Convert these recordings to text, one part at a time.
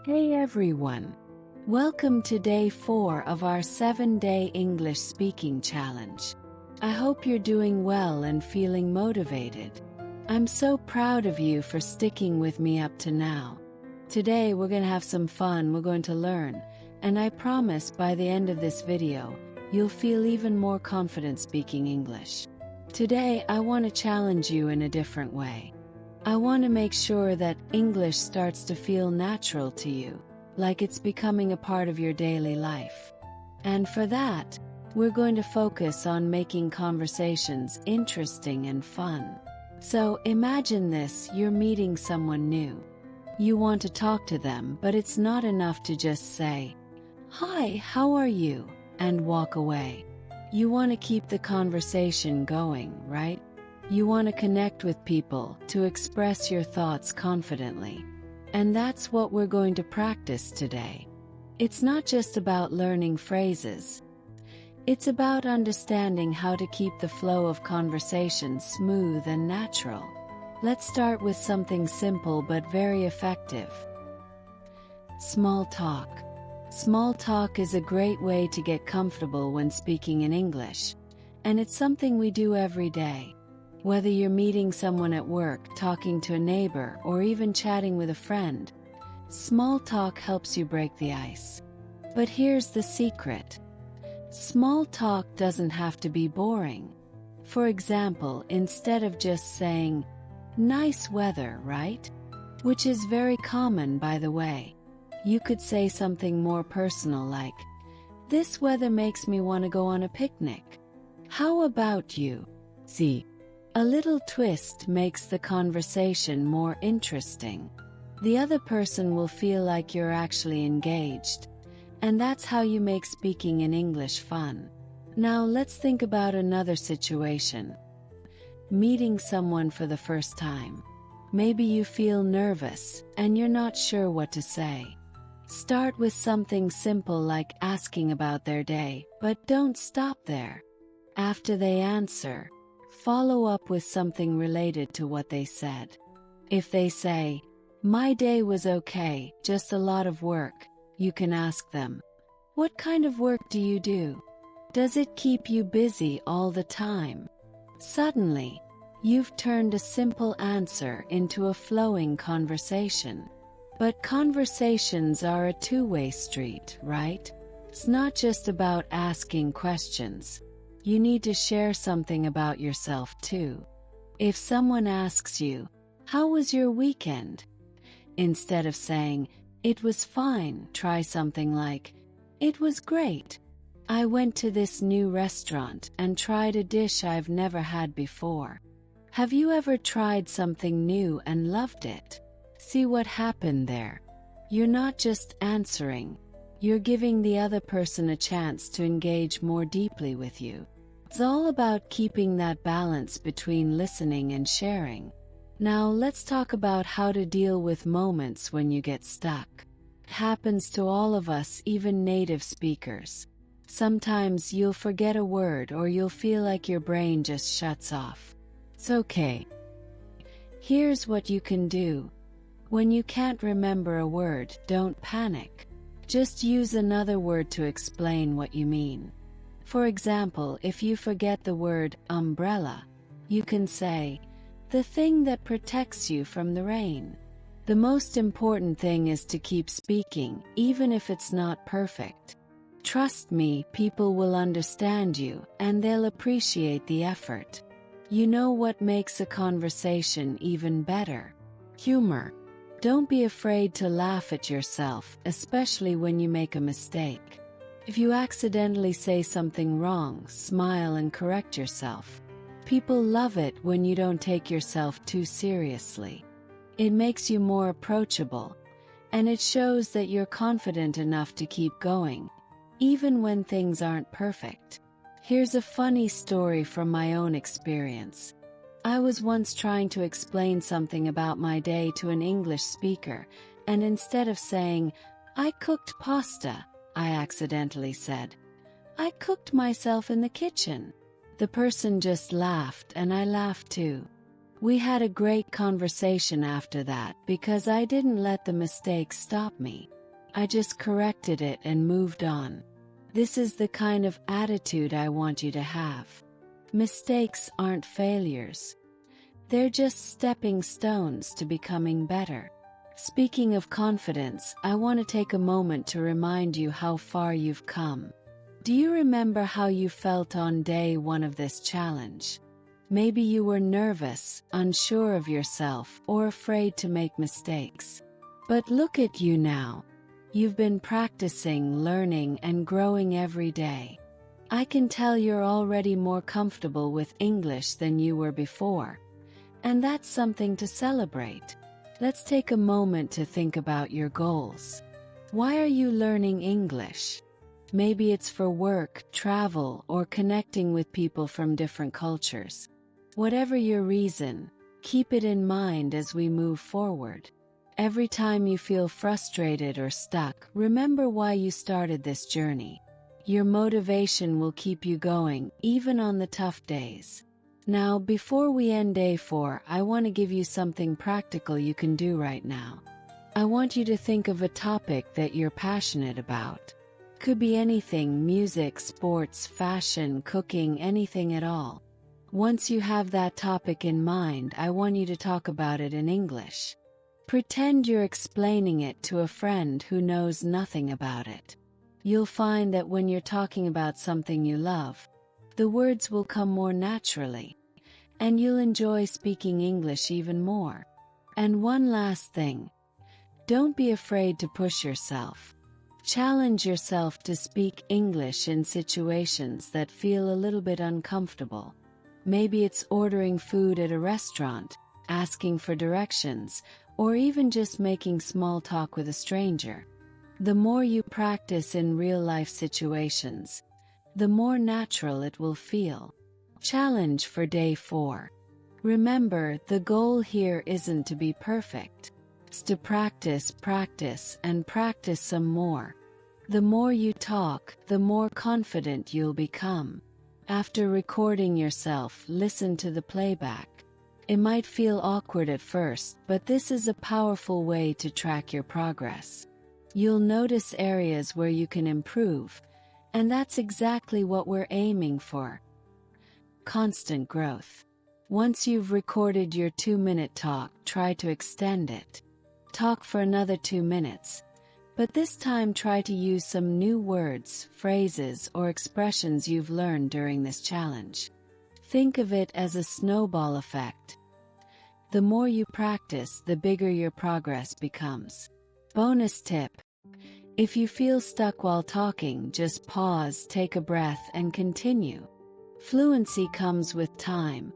Hey everyone! Welcome to day 4 of our 7-day English speaking challenge. I hope you're doing well and feeling motivated. I'm so proud of you for sticking with me up to now. Today we're going to have some fun, we're going to learn, and I promise by the end of this video, you'll feel even more confident speaking English. Today I want to challenge you in a different way. I want to make sure that English starts to feel natural to you, like it's becoming a part of your daily life. And for that, we're going to focus on making conversations interesting and fun. So imagine this, you're meeting someone new. You want to talk to them, but it's not enough to just say, "Hi, how are you?" and walk away. You want to keep the conversation going, right? You want to connect with people, to express your thoughts confidently. And that's what we're going to practice today. It's not just about learning phrases. It's about understanding how to keep the flow of conversation smooth and natural. Let's start with something simple but very effective. Small talk. Small talk is a great way to get comfortable when speaking in English, and it's something we do every day. Whether you're meeting someone at work, talking to a neighbor, or even chatting with a friend, small talk helps you break the ice. But here's the secret. Small talk doesn't have to be boring. For example, instead of just saying, "Nice weather, right?" which is very common by the way, you could say something more personal like, "This weather makes me want to go on a picnic. How about you?" See? A little twist makes the conversation more interesting. The other person will feel like you're actually engaged, and that's how you make speaking in English fun. Now let's think about another situation. Meeting someone for the first time. Maybe you feel nervous, and you're not sure what to say. Start with something simple like asking about their day, but don't stop there. After they answer, follow up with something related to what they said. If they say, "My day was okay, just a lot of work," you can ask them, "What kind of work do you do? Does it keep you busy all the time?" Suddenly, you've turned a simple answer into a flowing conversation. But conversations are a two-way street, right? It's not just about asking questions. You need to share something about yourself too. If someone asks you, "How was your weekend?" instead of saying, "It was fine," try something like, "It was great. I went to this new restaurant and tried a dish I've never had before." Have you ever tried something new and loved it? See what happened there? You're not just answering. You're giving the other person a chance to engage more deeply with you. It's all about keeping that balance between listening and sharing. Now let's talk about how to deal with moments when you get stuck. It happens to all of us, even native speakers. Sometimes you'll forget a word or you'll feel like your brain just shuts off. It's okay. Here's what you can do. When you can't remember a word, don't panic. Just use another word to explain what you mean. For example, if you forget the word umbrella, you can say, "The thing that protects you from the rain." The most important thing is to keep speaking, even if it's not perfect. Trust me, people will understand you, and they'll appreciate the effort. You know what makes a conversation even better? Humor. Don't be afraid to laugh at yourself, especially when you make a mistake. If you accidentally say something wrong, smile and correct yourself. People love it when you don't take yourself too seriously. It makes you more approachable, and it shows that you're confident enough to keep going, even when things aren't perfect. Here's a funny story from my own experience. I was once trying to explain something about my day to an English speaker, and instead of saying, "I cooked pasta," I accidentally said, "I cooked myself in the kitchen." The person just laughed and I laughed too. We had a great conversation after that because I didn't let the mistake stop me. I just corrected it and moved on. This is the kind of attitude I want you to have. Mistakes aren't failures. They're just stepping stones to becoming better. Speaking of confidence, I want to take a moment to remind you how far you've come. Do you remember how you felt on day one of this challenge? Maybe you were nervous, unsure of yourself, or afraid to make mistakes. But look at you now. You've been practicing, learning, and growing every day. I can tell you're already more comfortable with English than you were before. And that's something to celebrate. Let's take a moment to think about your goals. Why are you learning English? Maybe it's for work, travel, or connecting with people from different cultures. Whatever your reason, keep it in mind as we move forward. Every time you feel frustrated or stuck, remember why you started this journey. Your motivation will keep you going, even on the tough days. Now, before we end day 4, I want to give you something practical you can do right now. I want you to think of a topic that you're passionate about. Could be anything: music, sports, fashion, cooking, anything at all. Once you have that topic in mind, I want you to talk about it in English. Pretend you're explaining it to a friend who knows nothing about it. You'll find that when you're talking about something you love, the words will come more naturally, and you'll enjoy speaking English even more. And one last thing, don't be afraid to push yourself. Challenge yourself to speak English in situations that feel a little bit uncomfortable. Maybe it's ordering food at a restaurant, asking for directions, or even just making small talk with a stranger. The more you practice in real-life situations, the more natural it will feel. Challenge for day 4. Remember, the goal here isn't to be perfect. It's to practice, and practice some more. The more you talk, the more confident you'll become. After recording yourself, listen to the playback. It might feel awkward at first, but this is a powerful way to track your progress. You'll notice areas where you can improve, and that's exactly what we're aiming for. Constant growth. Once you've recorded your 2-minute talk, try to extend it. Talk for another 2 minutes, but this time try to use some new words, phrases, or expressions you've learned during this challenge. Think of it as a snowball effect. The more you practice, the bigger your progress becomes. Bonus tip: if you feel stuck while talking, just pause, take a breath, and continue. Fluency comes with time,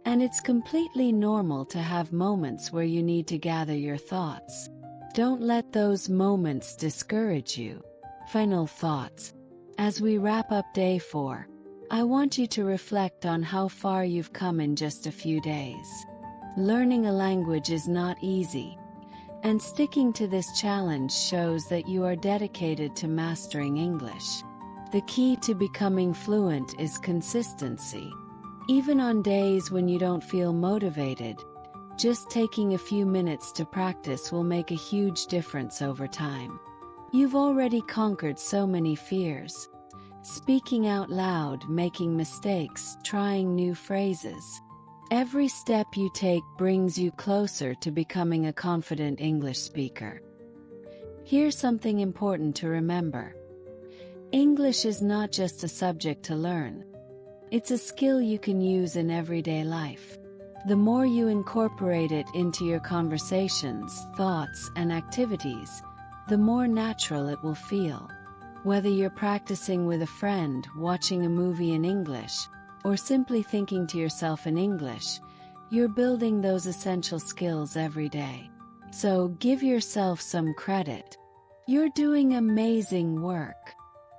and it's completely normal to have moments where you need to gather your thoughts. Don't let those moments discourage you. Final thoughts. As we wrap up day 4, I want you to reflect on how far you've come in just a few days. Learning a language is not easy, and sticking to this challenge shows that you are dedicated to mastering English. The key to becoming fluent is consistency. Even on days when you don't feel motivated, just taking a few minutes to practice will make a huge difference over time. You've already conquered so many fears. Speaking out loud, making mistakes, trying new phrases. Every step you take brings you closer to becoming a confident English speaker. Here's something important to remember. English is not just a subject to learn. It's a skill you can use in everyday life. The more you incorporate it into your conversations, thoughts, and activities, the more natural it will feel. Whether you're practicing with a friend, watching a movie in English, or simply thinking to yourself in English, you're building those essential skills every day. So give yourself some credit. You're doing amazing work.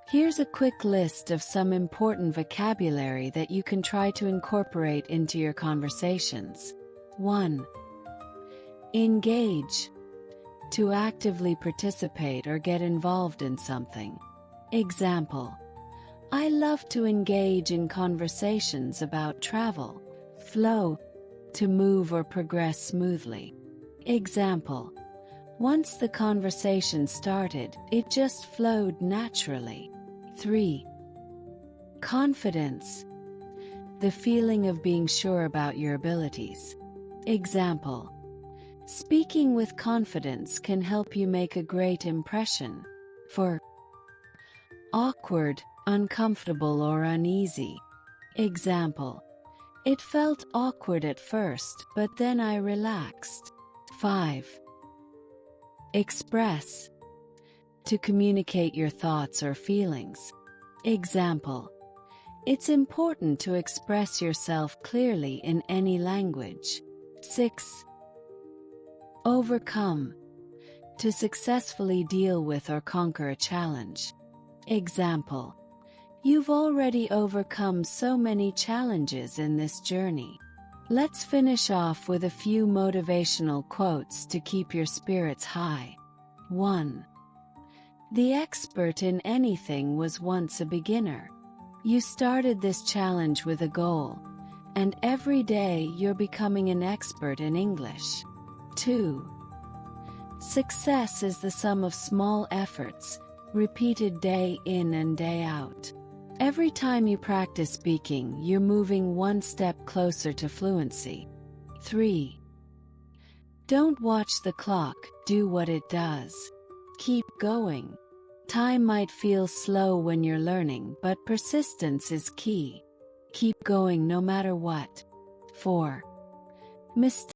Here's a quick list of some important vocabulary that you can try to incorporate into your conversations. 1. Engage. To actively participate or get involved in something. Example: I love to engage in conversations about travel. Flow. To move or progress smoothly. Example: Once the conversation started, it just flowed naturally. 3. Confidence. The feeling of being sure about your abilities. Example: speaking with confidence can help you make a great impression. 4. Awkward, uncomfortable, or uneasy. Example: it felt awkward at first, but then I relaxed. 5. Express. To communicate your thoughts or feelings. Example: it's important to express yourself clearly in any language. 6. Overcome. To successfully deal with or conquer a challenge. Example: you've already overcome so many challenges in this journey. Let's finish off with a few motivational quotes to keep your spirits high. 1. The expert in anything was once a beginner. You started this challenge with a goal, and every day you're becoming an expert in English. 2. Success is the sum of small efforts, repeated day in and day out. Every time you practice speaking, you're moving one step closer to fluency. 3. Don't watch the clock, do what it does. Keep going. Time might feel slow when you're learning, but persistence is key. Keep going no matter what. 4. Mistakes